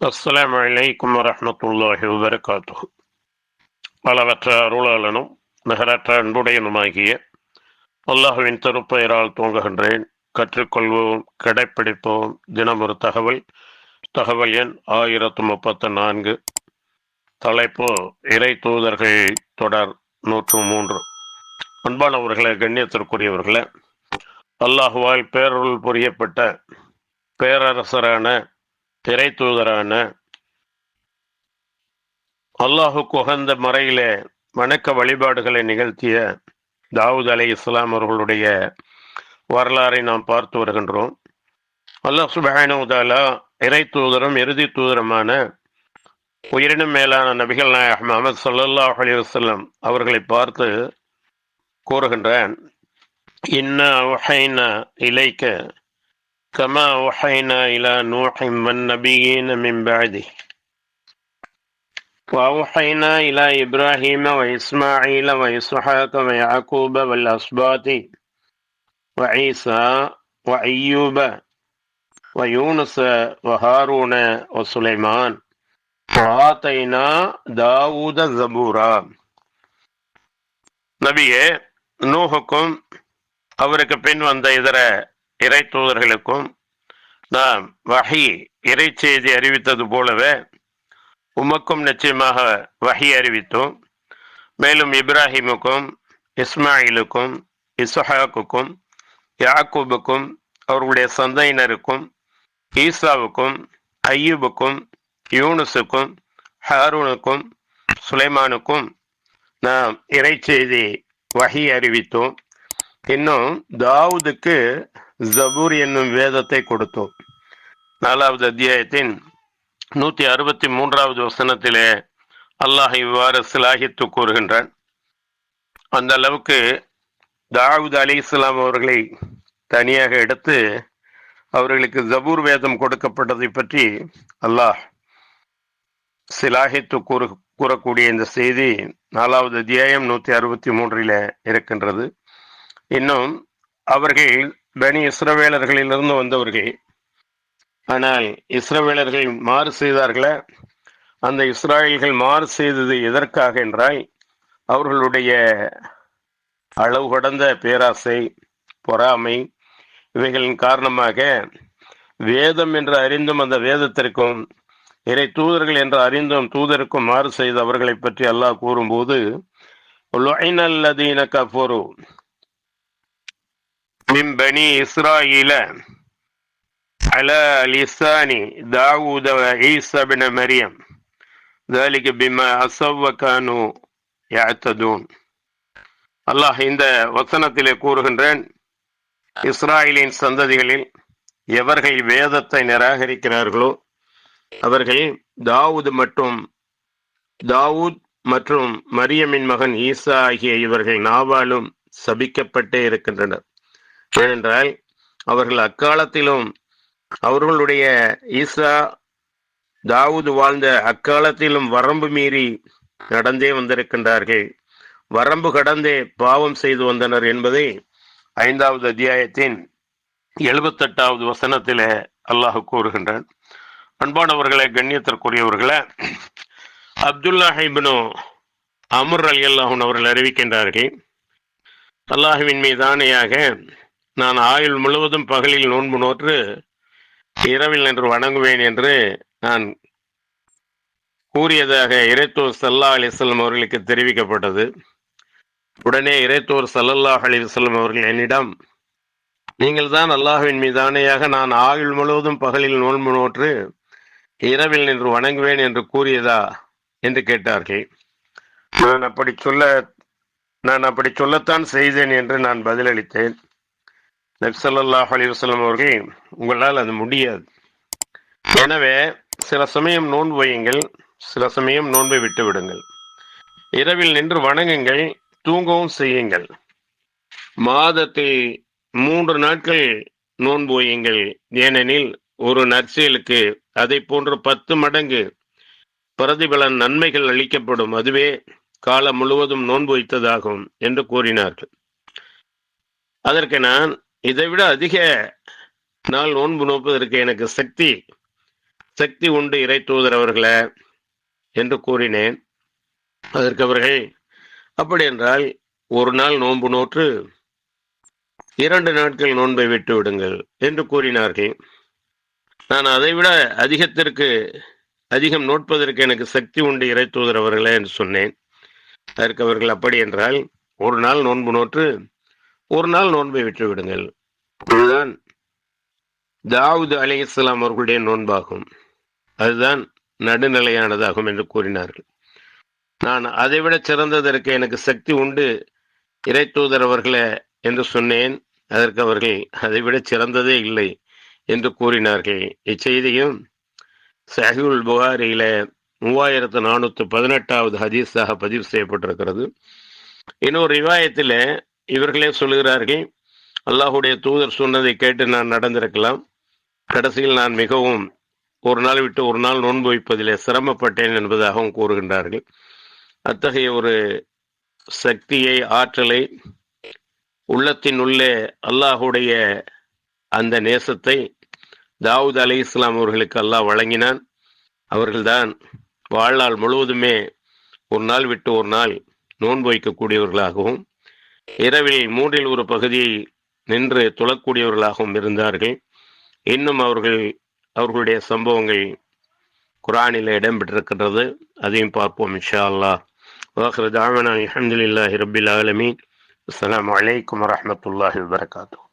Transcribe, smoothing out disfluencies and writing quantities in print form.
அஸ்ஸலாமு அலைக்கும் வரஹ்மத்துல்லாஹி வபரகாத்துஹு. அளவற்ற அருளாளனும் நிகரற்ற அன்புடையனுமாகிய அல்லாஹுவின் திருப்பெயரால் துவங்குகின்றேன். கற்றுக்கொள்வோம், கடைப்பிடிப்போம். தினம் ஒரு தகவல் எண் 1034. தலைப்பு இறை தூதர்கள் தொடர் 103. அன்பானவர்களே, கண்ணியத்திற்குரியவர்களே, அல்லாஹுவால் பேரருள் புரியப்பட்ட பேரரசரான இறை தூதரான அல்லாஹுக்கு உகந்த முறையிலே வணக்க வழிபாடுகளை நிகழ்த்திய தாவூத் அலைஹிஸ்ஸலாம் அவர்களுடைய வரலாறை நாம் பார்த்து வருகின்றோம். அல்லாஹ் சுப்ஹானஹு வ தஆலா இறை தூதரும் இறுதி தூதருமான உயிரினும் மேலான நபிகள் நாயகம் முஹம்மது ஸல்லல்லாஹு அலைஹி வஸல்லம் அவர்களை பார்த்து கூறுகின்றான், இன்னா வஹைனா இலைக்க கமா வஹைனா இலா நூஹின் வன்னபியீன மின் பஅதிஹி وأوحينا إلى إبراهيم وإسماعيل وإسحاق ويعقوب والأسباط وعيسى وأيوب ويونس وهارون وسليمان وآتينا داود زبورا. நபியே, நூஹுக்கும் அவருக்கு பின் வந்த இதர இறை தூதர்களுக்கும் நாம் வஹி இறை செய்தி அறிவித்தது போலவே உமக்கும் நிச்சயமாக வஹி அறிவித்தோம். மேலும் இப்ராஹிமுக்கும் இஸ்மாயிலுக்கும் இஸ்ஹாக்குக்கும் யாக்கூபுக்கும் அவர்களுடைய சந்தையினருக்கும் ஈசாவுக்கும் ஐயூபுக்கும் யூனுஸுக்கும் ஹாரூனுக்கும் சுலைமானுக்கும் நாம் இறை செய்தி வஹி அறிவித்தோம். இன்னும் தாவூதுக்கு ஜபூர் என்னும் வேதத்தை கொடுத்தோம். 4வது அத்தியாயத்தின் 163வது வசனத்திலே அல்லாஹ் இவ்வாறு சிலாகித்து கூறுகின்றான். அந்த அளவுக்கு தாவூத் அலைஹிஸ்ஸலாம் அவர்களை தனியாக எடுத்து அவர்களுக்கு ஜபூர் வேதம் கொடுக்கப்பட்டதை பற்றி அல்லாஹ் சிலாகித்து கூறக்கூடிய இந்த செய்தி 4வது அத்தியாயம் 163 இருக்கின்றது. இன்னும் அவர்கள் பனி இஸ்ரவேலர்களிலிருந்து வந்தவர்கள். ஆனால் இஸ்ரவேலர்கள் மாறு செய்தார்களே, அந்த இஸ்ராயல்கள் மாறு செய்தது எதற்காக என்றால் அவர்களுடைய அளவு கடந்த பேராசை, பொறாமை, இவைகளின் காரணமாக வேதம் என்று அறிந்தும் அந்த வேதத்திற்கும் இறை தூதர்கள் என்று அறிந்தும் தூதருக்கும் மாறு செய்த அவர்களை பற்றி அல்லாஹ் கூறும்போது, லுஇனல்லதீன கஃபரு மின் பனி இஸ்ராயீல على لسان داود وعيسى بن مريم ذلك بما عصوا وكانوا يعتدون. அல்லாஹ் இந்த வசனத்திலே கூறுகின்றான், இஸ்ராயலின் சந்ததிகளில் எவர்கள் வேதத்தை நிராகரிக்கிறார்களோ அவர்கள் தாவூத் மற்றும் மரியமின் மகன் ஈசா ஆகிய இவர்கள் நாவாலும் சபிக்கப்பட்டே இருக்கின்றனர். ஏனென்றால் அவர்கள் அக்காலத்திலும் அவர்களுடைய ஈசா தாவூத் வாழ்ந்த அக்காலத்திலும் வரம்பு மீறி நடந்தே வந்திருக்கின்றார்கள், வரம்பு கடந்தே பாவம் செய்து வந்தனர் என்பதை 5வது அத்தியாயத்தின் 78வது வசனத்திலே அல்லாஹ் கூறுகின்றான். அன்பானவர்களே, கண்ணியத்திற்குரியவர்களே, அப்துல்லாஹ் இப்னு அம்ர் ரலியல்லாஹு அன்ஹு அவர்கள் அறிவிக்கின்றார்கள், அல்லாஹுவின் மீது ஆணையாக நான் ஆயுள் முழுவதும் பகலில் நோன்பு நோற்று இரவில் நின்று வணங்குவேன் என்று நான் கூறியதாக இறைத்தூர் ஸல்லல்லாஹு அலைஹி வஸல்லம் அவர்களுக்கு தெரிவிக்கப்பட்டது. உடனே இறைத்தூர் ஸல்லல்லாஹு அலைஹி வஸல்லம் அவர்கள் என்னிடம், நீங்கள் தான் அல்லாஹ்வின் மீது ஆணையாக நான் ஆயுள் முழுவதும் பகலில் நோன்பு நோற்று இரவில் நின்று வணங்குவேன் என்று கூறியதா என்று கேட்டார்கள். நான் அப்படி சொல்லத்தான் செய்தேன் என்று நான் பதிலளித்தேன். நபி ஸல்லல்லாஹு அலைஹி வஸல்லம் அவர்கள், உங்களால் அது முடியாது. எனவே சில சமயம் நோன்பு வையுங்கள், சில சமயம் நோன்பை விட்டு விடுங்கள். இரவில் நின்று வணங்குங்கள், தூங்கவும் செய்யுங்கள். மாதத்தில் 3 நாட்கள் நோன்பு வையுங்கள். ஏனெனில் ஒரு நற்செயலுக்கு அதை போன்று 10 மடங்கு பிரதிபலன் நன்மைகள் அளிக்கப்படும். அதுவே காலம் முழுவதும் நோன்பு வைத்ததாகும் என்று கூறினார்கள். அதற்கு நான், இதைவிட அதிக நாள் நோன்பு நோப்பதற்கு எனக்கு சக்தி உண்டு இறை தூதர் அவர்களே என்று கூறினேன். அதற்கு அவர்கள், அப்படி என்றால் ஒரு நாள் நோன்பு நோற்று 2 நாட்கள் நோன்பை விட்டு விடுங்கள் என்று கூறினார்கள். நான் அதைவிட அதிகம் நோட்பதற்கு எனக்கு சக்தி உண்டு இறை தூதர் அவர்களே என்று சொன்னேன். அதற்கு அவர்கள், அப்படி என்றால் ஒரு நாள் நோன்பு நோற்று ஒரு நாள் நோன்பை விட்டு விடுங்கள். இதுதான் தாவூத் அலைஹிஸ்ஸலாம் அவர்களுடைய நோன்பாகும், அதுதான் நடுநிலையானதாகும் என்று கூறினார்கள். நான் அதைவிட சிறந்ததற்கு எனக்கு சக்தி உண்டு இறை தூதர் அவர்களே என்று சொன்னேன். அதற்கு அவர்கள், அதைவிட சிறந்ததே இல்லை என்று கூறினார்கள். இச்செய்தியும் சஹீஹுல் புகாரியில 3418வது ஹதீஸாக பதிவு செய்யப்பட்டிருக்கிறது. இன்னொரு ரிவாயத்தில் இவர்களே சொல்கிறார்கள், அல்லாஹுடைய தூதர் சொன்னதை கேட்டு நான் நடந்திருக்கலாம், கடைசியில் நான் மிகவும் ஒரு நாள் விட்டு ஒரு நாள் நோன்பு வைப்பதிலே சிரமப்பட்டேன் என்பதாகவும் கூறுகின்றார்கள். அத்தகைய ஒரு சக்தியை, ஆற்றலை, உள்ளத்தின் உள்ளே அல்லாஹுடைய அந்த நேசத்தை தாவூத் அலைஹிஸ்ஸலாம் அவர்களுக்கு அல்லாஹ் வழங்கினான். அவர்கள்தான் வாழ்நாள் முழுவதுமே ஒரு நாள் விட்டு ஒரு நாள் நோன்பு வைக்கக்கூடியவர்களாகவும் இரவில் 1/3 பகுதியை நின்று தொழக்கூடியவர்களாகவும் இருந்தார்கள். இன்னும் அவர்களுடைய சம்பவங்கள் குர்ஆனில் இடம்பெற்றிருக்கின்றது. அதையும் பார்ப்போம் இன்ஷா அல்லாஹ். வாஹிரு தஅவானா அல்ஹம்துலில்லாஹி ரப்பில் ஆலமீன். அஸ்ஸலாமு அலைக்கும் வரஹ்மத்துல்லாஹி வபரகாத்துஹு.